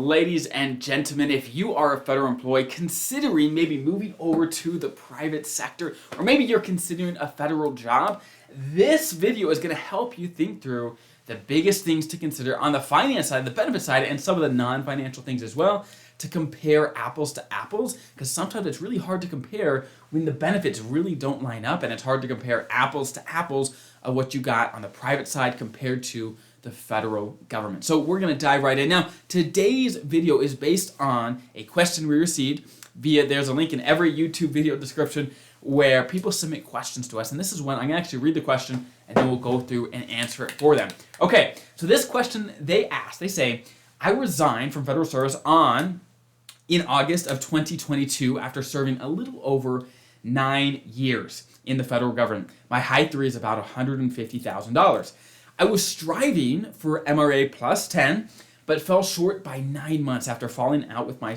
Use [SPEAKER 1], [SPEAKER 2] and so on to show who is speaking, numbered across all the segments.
[SPEAKER 1] Ladies and gentlemen, if you are a federal employee considering maybe moving over to the private sector, or maybe you're considering a federal job, this video is going to help you think through the biggest things to consider on the finance side, the benefit side, and some of the non-financial things as well, to compare apples to apples, because sometimes it's really hard to compare when the benefits really don't line up, and it's hard to compare apples to apples of what you got on the private side compared to the federal government. So we're going to dive right in. Now, today's video is based on a question we received there's a link in every YouTube video description where people submit questions to us. And this is when I'm going to actually read the question and then we'll go through and answer it for them. Okay, so this question they say, I resigned from federal service in August of 2022 after serving a little over 9 years in the federal government. My high 3 is about $150,000. I was striving for MRA plus 10, but fell short by 9 months after falling out with my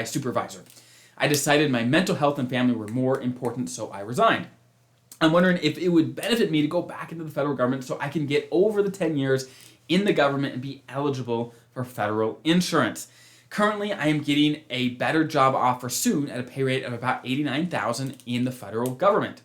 [SPEAKER 1] supervisor. I decided my mental health and family were more important, so I resigned. I'm wondering if it would benefit me to go back into the federal government so I can get over the 10 years in the government and be eligible for federal insurance. Currently, I am getting a better job offer soon at a pay rate of about $89,000 in the federal government.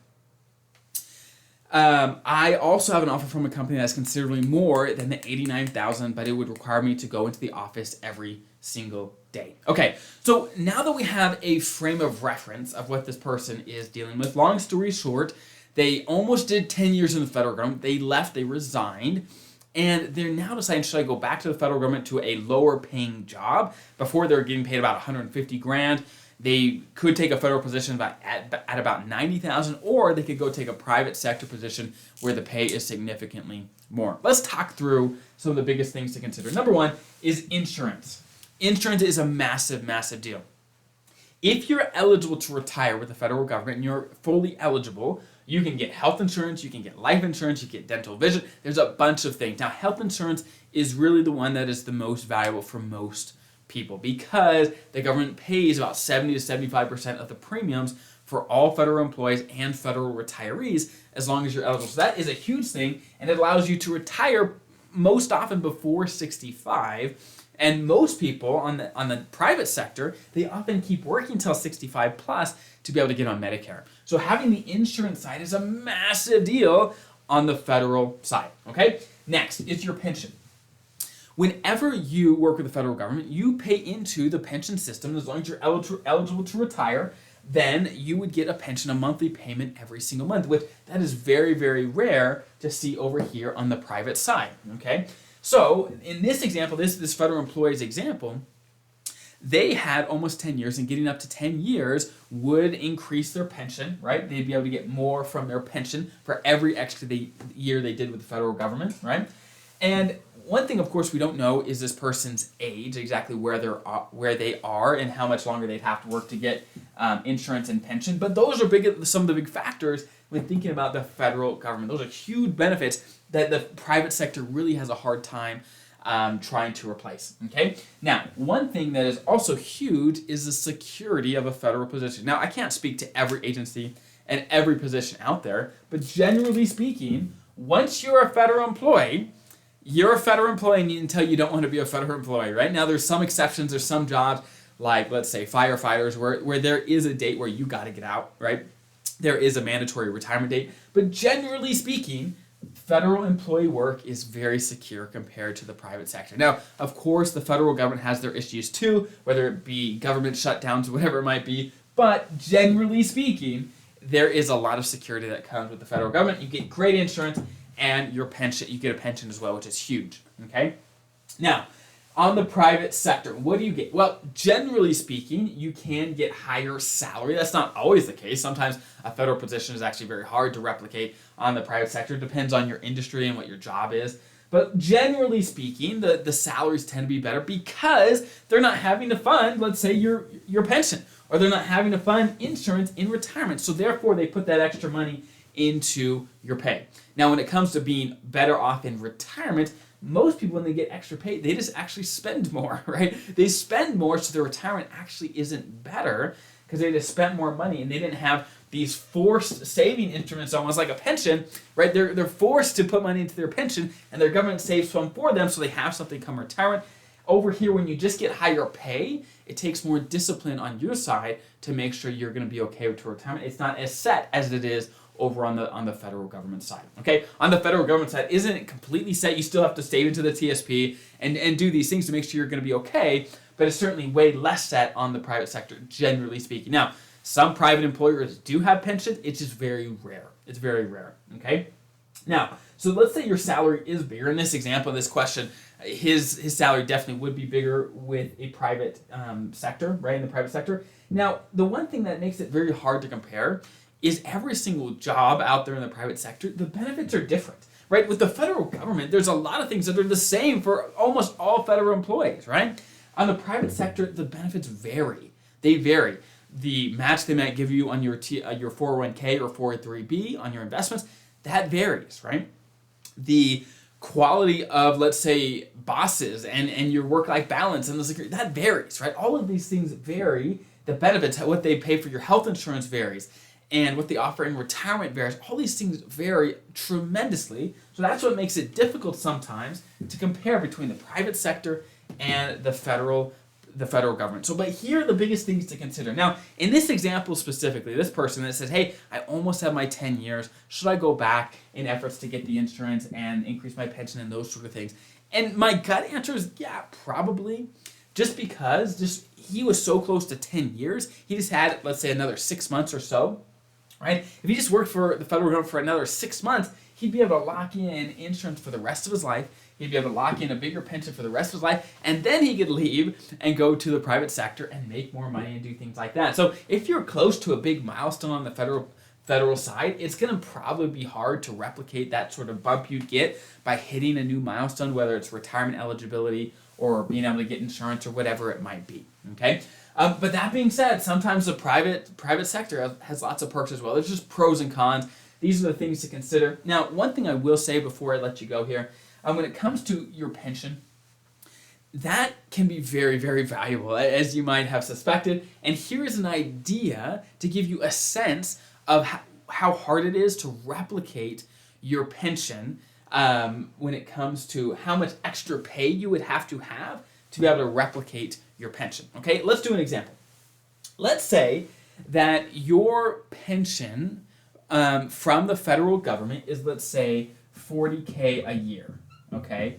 [SPEAKER 1] I also have an offer from a company that's considerably more than the $89,000, but it would require me to go into the office every single day. Okay, so now that we have a frame of reference of what this person is dealing with, long story short, they almost did 10 years in the federal government. They left, they resigned, and they're now deciding, should I go back to the federal government to a lower paying job? Before they were getting paid about $150,000. They could take a federal position at about $90,000, or they could go take a private sector position where the pay is significantly more. Let's talk through some of the biggest things to consider. Number one is insurance. Insurance is a massive, massive deal. If you're eligible to retire with the federal government and you're fully eligible, you can get health insurance, you can get life insurance, you get dental vision. There's a bunch of things. Now, health insurance is really the one that is the most valuable for most people because the government pays about 70 to 75% of the premiums for all federal employees and federal retirees as long as you're eligible. So that is a huge thing, and it allows you to retire most often before 65. And most people on the private sector, they often keep working till 65 plus to be able to get on Medicare. So having the insurance side is a massive deal on the federal side. Okay? Next is your pension. Whenever you work with the federal government, you pay into the pension system. As long as you're eligible to retire, then you would get a pension, a monthly payment every single month, which that is very, very rare to see over here on the private side, okay? So in this example, this federal employee's example, they had almost 10 years, and getting up to 10 years would increase their pension, right? They'd be able to get more from their pension for every extra year they did with the federal government, right? And one thing, of course, we don't know is this person's age, exactly where they are and how much longer they'd have to work to get insurance and pension. But those are some of the big factors when thinking about the federal government. Those are huge benefits that the private sector really has a hard time trying to replace. Okay. Now, one thing that is also huge is the security of a federal position. Now, I can't speak to every agency and every position out there, but generally speaking, once you're a federal employee, you're a federal employee until you don't want to be a federal employee, right? Now, there's some exceptions. There's some jobs, like, let's say, firefighters, where there is a date where you got to get out, right? There is a mandatory retirement date. But generally speaking, federal employee work is very secure compared to the private sector. Now, of course, the federal government has their issues too, whether it be government shutdowns or whatever it might be. But generally speaking, there is a lot of security that comes with the federal government. You get great insurance, and your pension, you get a pension as well, which is huge, okay? Now, on the private sector, what do you get? Well, generally speaking, you can get higher salary. That's not always the case. Sometimes a federal position is actually very hard to replicate on the private sector. It depends on your industry and what your job is. But generally speaking, the salaries tend to be better because they're not having to fund, let's say, your pension, or they're not having to fund insurance in retirement. So therefore, they put that extra money into your pay. Now, when it comes to being better off in retirement, most people, when they get extra pay, they just actually spend more, right? They spend more, so their retirement actually isn't better because they just spent more money and they didn't have these forced saving instruments, almost like a pension, right? They're forced to put money into their pension, and their government saves some for them, so they have something come retirement. over here, when you just get higher pay, it takes more discipline on your side to make sure you're going to be okay with retirement. It's not as set as it is over on the federal government side. Okay, on the federal government side, isn't it completely set? You still have to stay into the TSP and do these things to make sure you're going to be okay, but it's certainly way less set on the private sector, generally speaking. Now, some private employers do have pensions. It's just very rare. It's very rare. Okay. Now, so let's say your salary is bigger. In this example, this question, his salary definitely would be bigger with a private sector, right? In the private sector. Now, the one thing that makes it very hard to compare is every single job out there in the private sector, the benefits are different, right? With the federal government, there's a lot of things that are the same for almost all federal employees, right? On the private sector, the benefits vary. They vary. The match they might give you on your 401k or 403b on your investments, that varies, right? The quality of, let's say, bosses and your work-life balance and the security, that varies, right? All of these things vary. The benefits, what they pay for your health insurance varies, and what they offer in retirement varies. All these things vary tremendously. So that's what makes it difficult sometimes to compare between the private sector and the federal government. So, but here are the biggest things to consider. Now, in this example specifically, this person that says, hey, I almost have my 10 years. Should I go back in efforts to get the insurance and increase my pension and those sort of things? And my gut answer is, yeah, probably. Just because he was so close to 10 years, he just had, let's say, another 6 months or so, right? If he just worked for the federal government for another 6 months, he'd be able to lock in insurance for the rest of his life. He'd be able to lock in a bigger pension for the rest of his life, and then he could leave and go to the private sector and make more money and do things like that. So if you're close to a big milestone on the federal side, it's going to probably be hard to replicate that sort of bump you'd get by hitting a new milestone, whether it's retirement eligibility or being able to get insurance or whatever it might be. Okay. But that being said, sometimes the private sector has lots of perks as well. There's just pros and cons. These are the things to consider. Now, one thing I will say before I let you go here, when it comes to your pension, that can be very, very valuable, as you might have suspected. And here is an idea to give you a sense of how hard it is to replicate your pension when it comes to how much extra pay you would have to be able to replicate your pension. Okay, let's do an example. Let's say that your pension from the federal government is, let's say, $40K a year. Okay,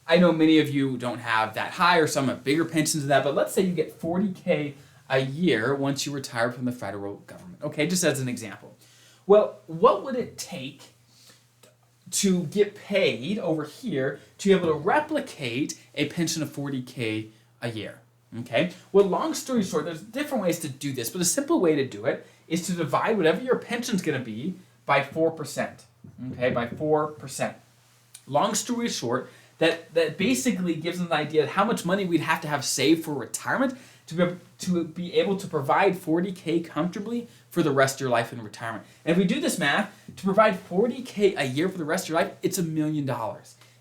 [SPEAKER 1] I know many of you don't have that high, or some have bigger pensions than that, but let's say you get $40K a year once you retire from the federal government. Okay, just as an example. Well, what would it take to get paid over here to be able to replicate a pension of $40K a year? Okay, well, long story short, there's different ways to do this, but a simple way to do it is to divide whatever your pension's going to be by 4%. Okay, by 4%. Long story short, that basically gives us an idea of how much money we'd have to have saved for retirement to be able to provide $40K comfortably for the rest of your life in retirement. And if we do this math, to provide $40K a year for the rest of your life, it's $1 million.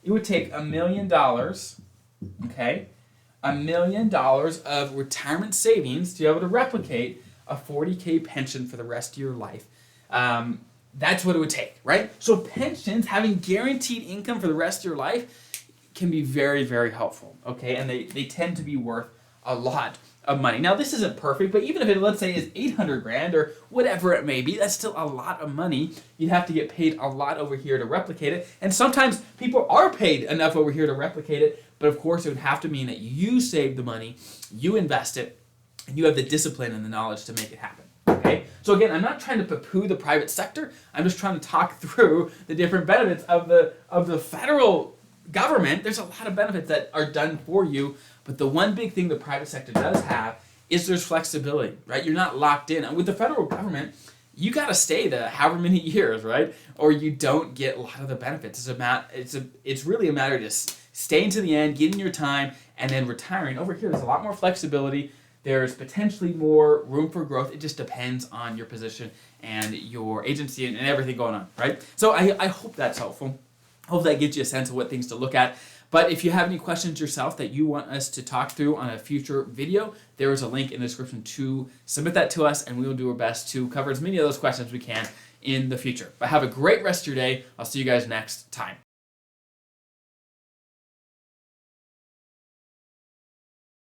[SPEAKER 1] It would take $1 million, okay, $1 million of retirement savings to be able to replicate a $40K pension for the rest of your life. That's what it would take, right? So pensions, having guaranteed income for the rest of your life, can be very, very helpful, okay? And they tend to be worth a lot of money. Now, this isn't perfect, but even if it, let's say, is 800 grand or whatever it may be, that's still a lot of money. You'd have to get paid a lot over here to replicate it. And sometimes people are paid enough over here to replicate it, but of course it would have to mean that you save the money, you invest it, and you have the discipline and the knowledge to make it happen. Okay? So again, I'm not trying to poo-poo the private sector. I'm just trying to talk through the different benefits of the federal government. There's a lot of benefits that are done for you, but the one big thing the private sector does have is there's flexibility, right? You're not locked in. With the federal government, you got to stay the however many years, right? Or you don't get a lot of the benefits. It's really a matter of just staying to the end, getting your time, and then retiring. Over here, there's a lot more flexibility. There's potentially more room for growth. It just depends on your position and your agency and everything going on, right? So I hope that's helpful. I hope that gives you a sense of what things to look at. But if you have any questions yourself that you want us to talk through on a future video, there is a link in the description to submit that to us, and we will do our best to cover as many of those questions as we can in the future. But have a great rest of your day. I'll see you guys next time.